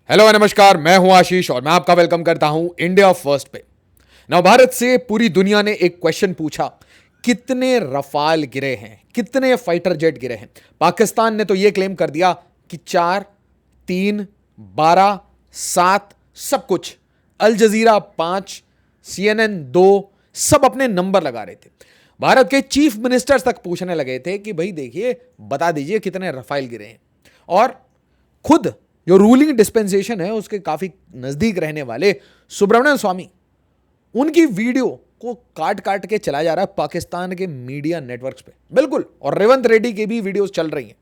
Hello नमस्कार, मैं हूं आशीष और मैं आपका वेलकम करता हूं इंडिया फर्स्ट पे। नव भारत से पूरी दुनिया ने एक क्वेश्चन पूछा, कितने रफाल गिरे हैं, कितने फाइटर जेट गिरे हैं। पाकिस्तान ने तो यह क्लेम कर दिया कि 4, 3, 12, 7 सब कुछ। अल जजीरा 5, CNN 2 सब अपने नंबर लगा रहे थे। भारत के चीफ मिनिस्टर्स तक पूछने लगे थे कि भाई देखिए, बता दीजिए कितने रफाल गिरे हैं। और खुद जो रूलिंग डिस्पेंसेशन है उसके काफी नजदीक रहने वाले सुब्रमण्यम स्वामी, उनकी वीडियो को काट काट के चला जा रहा है पाकिस्तान के मीडिया नेटवर्क्स पे, बिल्कुल। और रेवंत रेड्डी की भी वीडियोस चल रही हैं।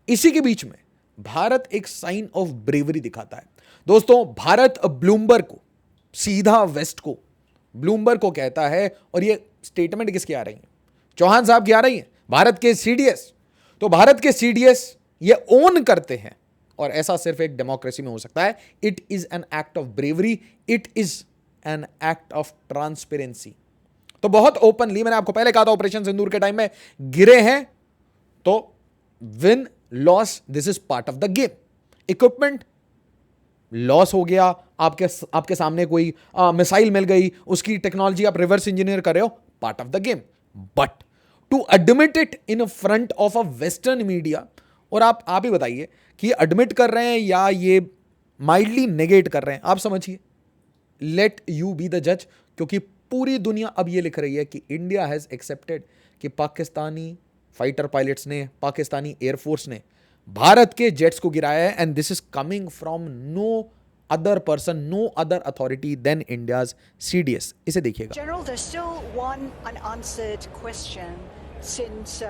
इसी के बीच में भारत एक साइन ऑफ ब्रेवरी दिखाता है। दोस्तों, भारत ब्लूमबर्ग को, सीधा वेस्ट को, ब्लूमबर्ग को कहता है। और ये स्टेटमेंट किसकी आ रही है? चौहान साहब की आ रही है, भारत के सीडीएस। तो भारत के सीडीएस ये ओन करते हैं, और ऐसा सिर्फ एक डेमोक्रेसी में हो सकता है। It is an act of bravery, it is an act of transparency. तो बहुत ओपनली, मैंने आपको पहले कहा था ऑपरेशन सिंदूर के टाइम में, गिरे हैं तो win loss, this is part of the game. Equipment loss हो गया, आपके सामने कोई मिसाइल मिल गई, उसकी टेक्नोलॉजी आप रिवर्स इंजीनियर कर रहे हो, part of the game. But to admit it in front of a western media, और आप ही बताइए कि ये एडमिट कर रहे हैं या ये माइल्डली नेगेट कर रहे हैं, आप समझिए। लेट यू बी द जज। क्योंकि पूरी दुनिया अब ये लिख रही है कि इंडिया हैज एक्सेप्टेड कि पाकिस्तानी फाइटर पायलट्स ने, पाकिस्तानी एयरफोर्स ने भारत के जेट्स को गिराया है। And this is coming from no other person, no other authority than India's CDS. इसे देखिएगा। General, there's still one unanswered question since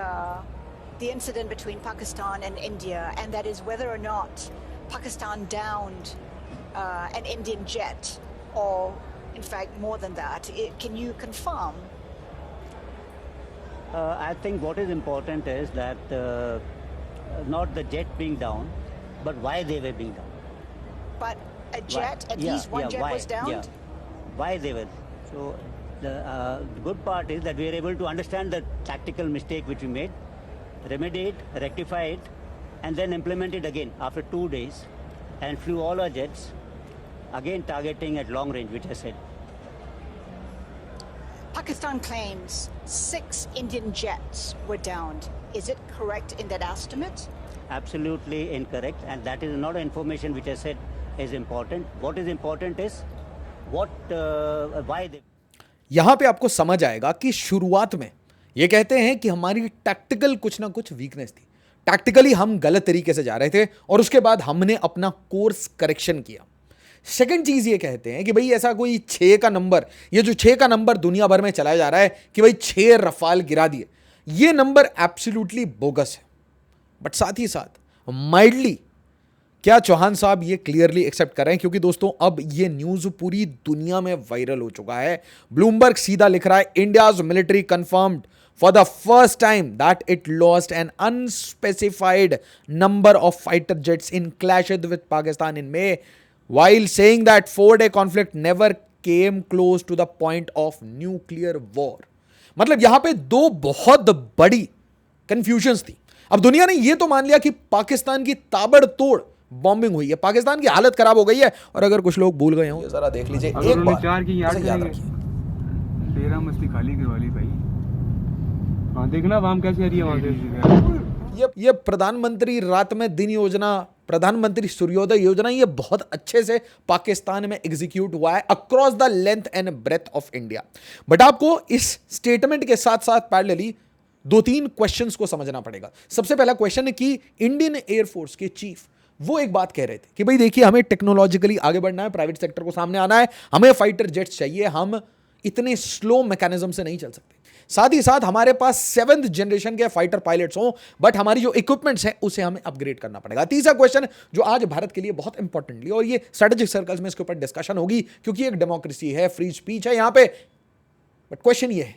the incident between Pakistan and India, and that is whether or not Pakistan downed an Indian jet, or in fact more than that. Can you confirm? I think what is important is that not the jet being down, but why they were being down. But a jet, at least one jet why, was downed? Yeah. Why they were. So the good part is that we are able to understand the tactical mistake which we made, remedy it, rectify it, and then implement it again after 2 days, and flew all our jets, again targeting at long range, which I said. Pakistan claims 6 Indian jets were downed. Is it correct in that estimate? Absolutely incorrect, and that is not information which I said is important. What is important is why they. यहां पे आपको समझ आएगा कि शुरुआत में ये कहते हैं कि हमारी टैक्टिकल कुछ ना कुछ वीकनेस थी, टैक्टिकली हम गलत तरीके से जा रहे थे, और उसके बाद हमने अपना कोर्स करेक्शन किया। सेकंड चीज ये कहते हैं कि भाई ऐसा कोई 6 का नंबर, ये जो 6 का नंबर दुनिया भर में चलाया जा रहा है कि भाई 6 रफाल गिरा दिए, ये नंबर एब्सोल्युटली बोगस है। बट साथ ही साथ माइल्डली क्या चौहान साहब ये क्लियरली एक्सेप्ट कर रहे हैं? क्योंकि दोस्तों अब ये न्यूज पूरी दुनिया में वायरल हो चुका है। ब्लूमबर्ग सीधा लिख रहा है, India's military confirmed for the first time that it lost N unspecified number of fighter jets in clashes with Pakistan in may, while saying that 4-day conflict never came close to the point of nuclear war। मतलब यहां पे दो बहुत बड़ी confusions थी। अब दुनिया ने यह तो मान लिया कि पाकिस्तान की ताबड़तोड़ बॉम्बिंग हुई है, पाकिस्तान की हालत खराब हो गई है। और अगर कुछ लोग भूल गए हो, जरा देख लीजिए एक बार, चार की याद रखिए। तेरा मस्ती खाली करवा ली भाई। हाँ देखना वाम कैसे आ रही है वहां से। ये प्रधानमंत्री रात में दिन योजना, प्रधानमंत्री सूर्योदय योजना, ये बहुत अच्छे से पाकिस्तान में एग्जीक्यूट हुआ है across the length and breadth of India. But आपको इस स्टेटमेंट के साथ साथ पैरेलली 2-3 क्वेश्चंस को समझना पड़ेगा। सबसे पहला क्वेश्चन है कि इंडियन एयरफोर्स के चीफ वो एक बात कह रहे थे कि भाई देखिए, हमें टेक्नोलॉजिकली आगे बढ़ना है, प्राइवेट सेक्टर को सामने आना है, हमें फाइटर जेट्स चाहिए, हम इतने स्लो मैकेनिज्म से नहीं चल सकते। साथ ही साथ हमारे पास 7th जनरेशन के फाइटर पायलट्स हों, बट हमारी जो इक्विपमेंट्स हैं उसे हमें अपग्रेड करना पड़ेगा। तीसरा क्वेश्चन जो आज भारत के लिए बहुत इंपॉर्टेंटली, और ये स्ट्रेटेजिक सर्कल्स में इसके ऊपर डिस्कशन होगी क्योंकि एक डेमोक्रेसी है, फ्री स्पीच है यहां पे। बट क्वेश्चन ये है,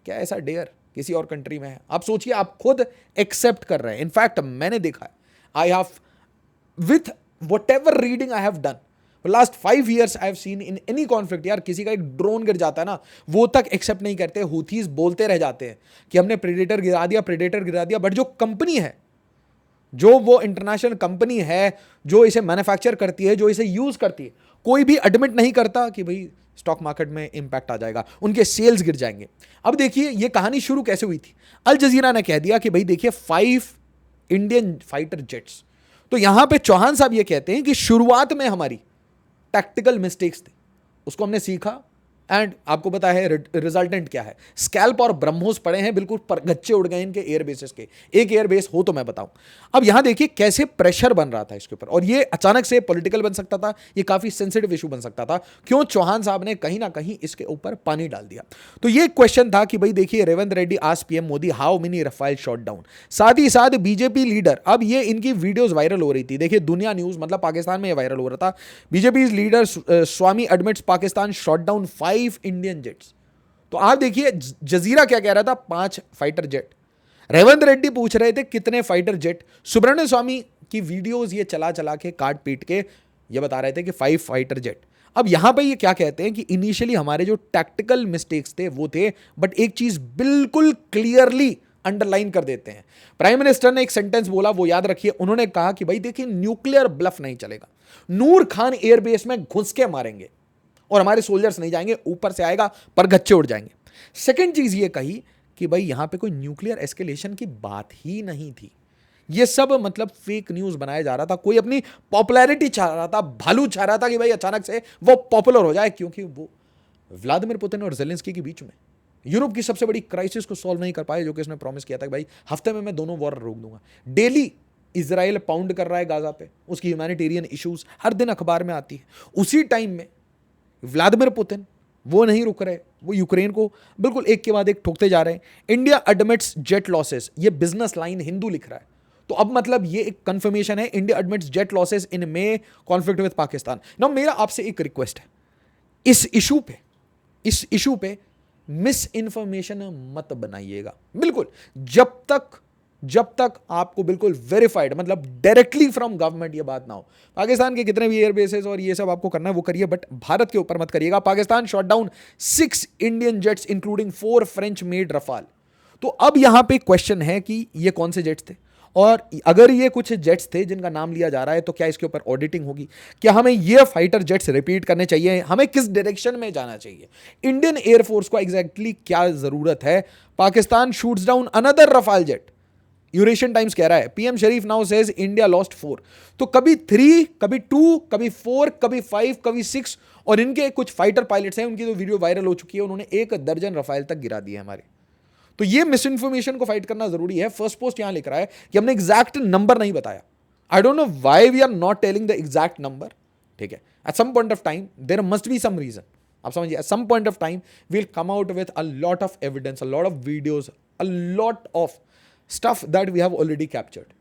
क्या ऐसा डेयर किसी और कंट्री में है? आप सोचिए, आप खुद एक्सेप्ट कर रहे हैं। इनफैक्ट मैंने देखा है, I have with whatever reading I have done for last 5 years I have seen in any conflict, यार किसी का एक ड्रोन गिर जाता है ना, वो तक एक्सेप्ट नहीं करते। हूथीज बोलते रह जाते हैं कि हमने प्रेडेटर गिरा दिया, प्रेडेटर गिरा दिया। बट जो कंपनी है जो वो इंटरनेशनल कंपनी है जो इसे मैन्युफैक्चर करती है, जो इसे यूज करती है, कोई भी एडमिट नहीं करता कि भाई स्टॉक मार्केट में इंपैक्ट आ जाएगा, उनके सेल्स गिर जाएंगे। अब देखिए ये कहानी शुरू कैसे हुई थी। अल जजीरा ने कह दिया कि भाई देखिए 5 इंडियन फाइटर जेट्स। तो यहां पे चौहान साहब ये कहते हैं कि शुरुआत में हमारी टैक्टिकल मिस्टेक्स थी, उसको हमने सीखा, एंड आपको पता है रिजल्टेंट क्या है, स्कैल्प और ब्रह्मोस पड़े हैं, बिल्कुल गच्चे उड़ गए इनके एयरबेसेस के। एक एयरबेस हो तो मैं बताऊं। अब यहां देखिए कैसे प्रेशर बन रहा था इसके ऊपर, और ये अचानक से पॉलिटिकल बन सकता था, ये काफी सेंसिटिव इशू बन सकता था। क्यों? चौहान साहब ने कहीं ना कहीं इसके ऊपर पानी डाल दिया। तो ये क्वेश्चन था कि भाई देखिए Revanth Reddy asked PM Modi how many Rafale shot down. साथ ही साथ बीजेपी लीडर, अब ये इनकी वीडियोस वायरल हो रही थी, देखिए दुनिया न्यूज मतलब पाकिस्तान में ये वायरल हो रहा था। BJP leader Swami admits Pakistan shot down 5 Indian jets. तो आप देखिए जजीरा क्या कह रहा था, 5 फाइटर जेट। रेवंत रेड्डी पूछ रहे थे कितने फाइटर जेट। सुब्रमण्यम स्वामी की वीडियोस ये चला चला के काट पीट के ये बता रहे थे कि 5 फाइटर जेट। अब यहां पे ये क्या कहते हैं कि इनिशियली हमारे जो टैक्टिकल मिस्टेक्स थे वो थे, बट एक चीज बिल्कुल क्लियरली अंडरलाइन कर देते हैं। प्राइम मिनिस्टर ने एक सेंटेंस बोला, वो याद रखिए, उन्होंने कहा कि भाई देखिए न्यूक्लियर ब्लफ नहीं चलेगा, नूर खान एयरबेस में घुस के मारेंगे और हमारे सोल्जर्स नहीं जाएंगे, ऊपर से आएगा पर गच्चे उड़ जाएंगे। सेकंड चीज ये कही कि भाई यहां पे कोई न्यूक्लियर एस्केलेशन की बात ही नहीं थी, ये सब मतलब फेक न्यूज बनाया जा रहा था। कोई अपनी पॉपुलैरिटी चाह रहा था, भालू चाह रहा था कि भाई अचानक से वो पॉपुलर हो जाए, क्योंकि वो व्लादिमीर पुतिन और जेलेंस्की के बीच में यूरोप की सबसे बड़ी क्राइसिस को सॉल्व नहीं कर पाए, जो कि उसने प्रॉमिस किया था कि भाई हफ्ते में मैं दोनों वॉर रोक दूंगा। डेली इजराइल पाउंड कर रहा है गाजा पे, उसकी ह्यूमैनिटेरियन इश्यूज हर दिन अखबार में आती है। उसी टाइम में व्लादिमीर पुतिन वो नहीं रुक रहे, वो यूक्रेन को बिल्कुल एक के बाद एक ठोकते जा रहे हैं। इंडिया एडमिट्स जेट लॉसेस, ये बिजनेस लाइन हिंदू लिख रहा है, तो अब मतलब ये एक कंफर्मेशन है, India admits jet losses in may conflict with Pakistan. Now मेरा आपसे एक रिक्वेस्ट है, इस इशू पे मिस इंफॉर्मेशन मत बनाइएगा बिल्कुल, जब तक आपको बिल्कुल वेरीफाइड मतलब डायरेक्टली फ्रॉम गवर्नमेंट ये बात ना हो। पाकिस्तान के कितने भी एयरबेसेस और ये सब आपको करना है वो करिए, बट भारत के ऊपर मत करिएगा। Pakistan shot down 6 Indian jets including 4 French made Rafale. तो अब यहां पे क्वेश्चन है कि ये कौन से जेट्स थे, और अगर ये कुछ जेट्स थे जिनका नाम लिया जा रहा है तो क्या इसके ऊपर ऑडिटिंग होगी, क्या हमें ये फाइटर जेट्स रिपीट करने चाहिए, हमें किस डायरेक्शन में जाना चाहिए, इंडियन एयरफोर्स को एग्जैक्टली क्या जरूरत है। Pakistan shoots down another Rafale jet, Eurasian times कह रहा है, पीएम शरीफ नाउ सेज इंडिया लॉस्ट 4। तो कभी 3, कभी 2, कभी 4, कभी 5, कभी 6, और इनके कुछ फाइटर पायलट्स हैं, उनकी तो वीडियो वायरल हो चुकी है, उन्होंने 1 दर्जन रफाल तक गिरा दिए हमारे। तो ये मिस इन्फॉर्मेशन को फाइट करना जरूरी है। फर्स्ट पोस्ट यहां लिख रहा है कि हमने एग्जैक्ट नंबर नहीं बताया। I don't know why we are not telling the exact number, ठीक है। At some point of time there must be some reason, आप समझिए, at some point of time we'll come out with a lot of evidence, a lot of videos, a lot of stuff that we have already captured.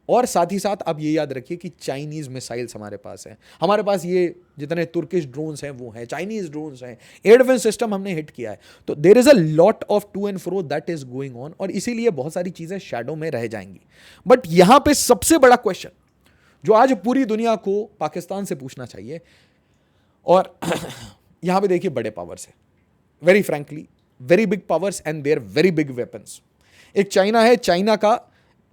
और साथ ही साथ आप ये याद रखिए कि चाइनीज मिसाइल्स हमारे पास हैं, हमारे पास ये जितने तुर्किश ड्रोन्स हैं वो हैं, चाइनीज ड्रोन्स हैं, एयर डिफेंस सिस्टम हमने हिट किया है। तो there is a lot of to and fro that is going on, और इसीलिए बहुत सारी चीजें शैडो में रह जाएंगी। बट यहां पे सबसे बड़ा क्वेश्चन जो आज पूरी दुनिया को पाकिस्तान से पूछना चाहिए, और यहां पे देखिए बड़े पावर्स है, very frankly very big powers and there very big weapons. एक चाइना है, चाइना का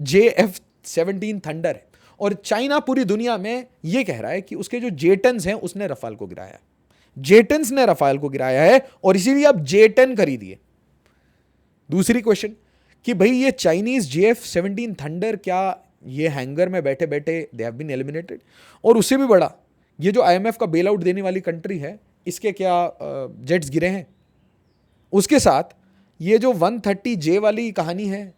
JF-17 थंडर है, और चाइना पूरी दुनिया में यह कह रहा है कि उसके जो J-10s हैं उसने रफाल को गिराया है, J-10s ने रफाल को गिराया है, और इसीलिए आप J-10 खरीदिए। दूसरी क्वेश्चन कि भाई ये चाइनीज JF-17 थंडर क्या ये हैंगर में बैठे बैठे दे हैव बीन एलिमिनेटेड, और उससे भी बड़ा ये जो IMF का बेल आउट देने वाली कंट्री है इसके क्या जेट्स गिरे हैं। उसके साथ ये जो 130J वाली कहानी है,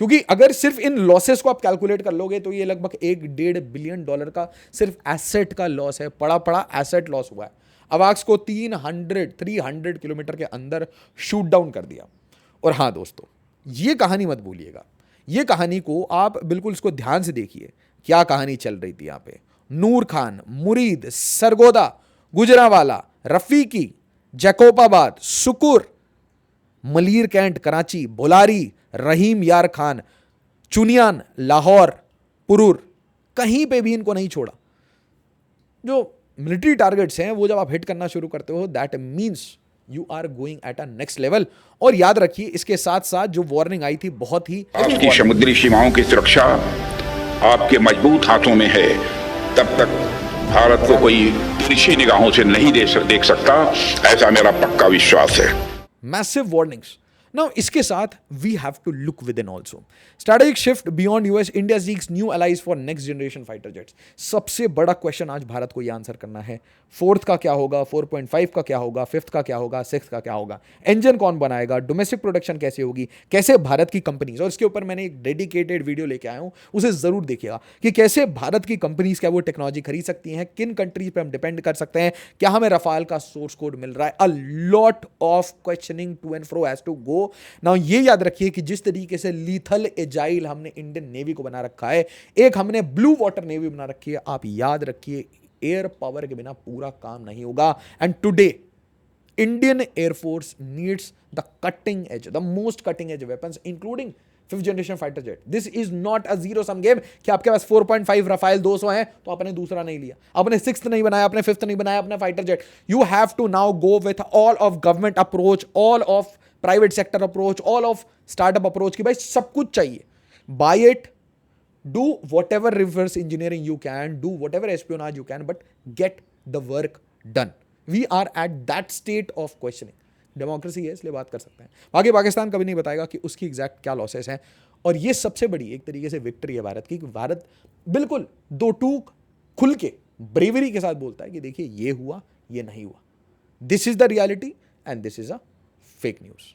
क्योंकि अगर सिर्फ इन लॉसेस को आप कैलकुलेट कर लोगे तो ये लगभग $1.5 बिलियन का सिर्फ एसेट का लॉस है, पड़ा एसेट लॉस हुआ है। अवाक्स को 300 किलोमीटर के अंदर शूट डाउन कर दिया। और हाँ दोस्तों, ये कहानी मत भूलिएगा, ये कहानी को आप बिल्कुल इसको ध्यान से देखिए, क्या कहानी चल रही थी यहाँ पे। नूर खान, मुरीद, सरगोदा, गुजरावाला, रफीकी, जैकोबाबाद, सुकुर, मलीर कैंट कराची, बोलारी, रहीम यार खान, चुनियान, लाहौर, पुरूर, कहीं पे भी इनको नहीं छोड़ा। जो मिलिट्री टारगेट्स हैं वो जब आप हिट करना शुरू करते हो that means you are going at a next level. और याद रखिए इसके साथ साथ जो वार्निंग आई थी बहुत ही आपकी समुद्री सीमाओं की सुरक्षा आपके मजबूत हाथों में है, तब तक भारत को कोई तिरछी निगाहों से नहीं देख सकता, ऐसा मेरा पक्का विश्वास है। Massive warnings. Now, इसके साथ we have to look within also. Strategic shift beyond US, India seeks new allies for next generation fighter jets. सबसे बड़ा क्वेश्चन आज भारत को ये आंसर करना है, 4th का क्या होगा, 4.5 का क्या होगा, 5th का क्या होगा, 6th का क्या होगा, इंजन कौन बनाएगा, डोमेस्टिक प्रोडक्शन कैसे होगी, कैसे भारत की कंपनीज, और इसके ऊपर मैंने एक डेडिकेटेड वीडियो लेके आया हूं, उसे जरूर देखिएगा कि कैसे भारत की कंपनीज क्या वो टेक्नोलॉजी खरीद सकती हैं, किन कंट्रीज पे हम डिपेंड कर सकते हैं, क्या हमें रफाल का सोर्स कोड मिल रहा है। A lot of questioning to and fro has to go. Now ये याद रखिए कि जिस तरीके से लीथल एजाइल हमने इंडियन नेवी को बना रखा है, एक हमने ब्लू वाटर नेवी बना रखी है, आप याद रखिए एयर पावर के बिना पूरा काम नहीं होगा। And today Indian air force needs the cutting edge, the most cutting edge weapons including 5th generation fighter jet. This is not a zero sum game कि आपके पास 4.5 रफाइल 200 है तो आपने दूसरा नहीं लिया, आपने 6th नहीं बनाया, आपने 5th नहीं बनाया, अपना fighter jet. You have to now go with all of government approach, all of private sector approach, all of startup approach की भाई सब कुछ चाहिए। Buy it, do whatever reverse engineering you can, do whatever espionage you can, but get the work done. We are at that state of questioning. Democracy है इसलिए बात कर सकते हैं, बाकी पाकिस्तान कभी नहीं बताएगा कि उसकी एग्जैक्ट क्या लॉसेस हैं। और ये सबसे बड़ी एक तरीके से विक्ट्री है भारत की, कि भारत बिल्कुल दो टूक खुल के ब्रेवरी के साथ बोलता है कि देखिए ये हुआ, ये नहीं हुआ, this is the reality and this is a fake news.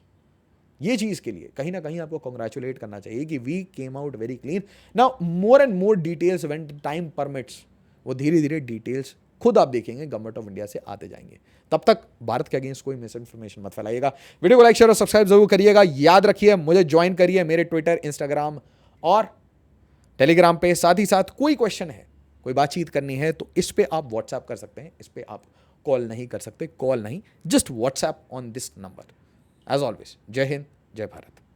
ये चीज़ के लिए कहीं ना कहीं आपको कॉन्ग्रेचुलेट करना चाहिए कि we came out very clean. Now more and more details when time permits, वो धीरे धीरे डिटेल्स खुद आप देखेंगे गवर्नमेंट ऑफ इंडिया से आते जाएंगे। तब तक भारत के अगेंस्ट कोई मिस इन्फॉर्मेशन मत फैलाइएगा। वीडियो को लाइक शेयर और सब्सक्राइब जरूर करिएगा। याद रखिए मुझे ज्वाइन करिए मेरे ट्विटर, इंस्टाग्राम और टेलीग्राम पे। साथ ही साथ कोई क्वेश्चन है, कोई बातचीत करनी है तो इस पे आप व्हाट्सएप कर सकते हैं, इस पे आप कॉल नहीं कर सकते, कॉल नहीं, just WhatsApp on this number. As always, जय हिंद, जय भारत।